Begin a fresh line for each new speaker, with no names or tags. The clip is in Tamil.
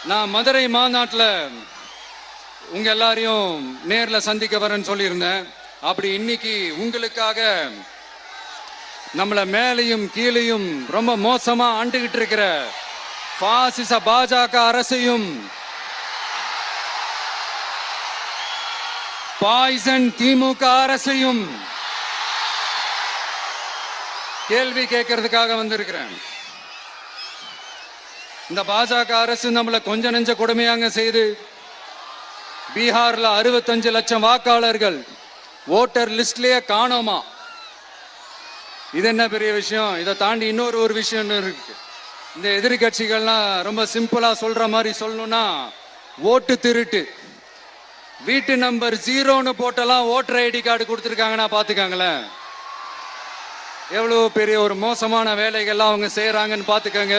நான் மதுரை மாநாட்டில் உங்க எல்லாரையும் நேரில் சந்திக்க வரேன்னு சொல்லியிருந்தேன். அப்படி இன்னைக்கு உங்களுக்காக நம்மள மேலையும் கீழையும் ரொம்ப மோசமா ஆண்டுகிட்டு இருக்கிற பாசிச பாஜக அரசையும் பாய்சன் திமுக அரசையும் கேள்வி கேட்கறதுக்காக வந்திருக்கிறேன். இந்த பாஜக அரசு நம்மளை கொஞ்ச நெஞ்ச கொடுமையாங்க செய்து பீகார்ல 65 லட்சம் வாக்காளர்கள் ஓட்டர் லிஸ்ட்லயே காணோமா. இது என்ன பெரிய விஷயம்? இதை தாண்டி இன்னொரு விஷயம் இருக்கு. இந்த எதிர்கட்சிகள்லாம் ரொம்ப சிம்பிளா சொல்ற மாதிரி சொல்லணும்னா ஓட்டு திருட்டு. வீட்டு நம்பர் 0ன்னு போட்டெல்லாம் ஓட்டர் ஐடி கார்டு கொடுத்துருக்காங்கன்னா பாத்துக்காங்களேன். எவ்வளவு பெரிய ஒரு மோசமான வேலைகள்லாம் அவங்க செய்யறாங்கன்னு பாத்துக்கங்க.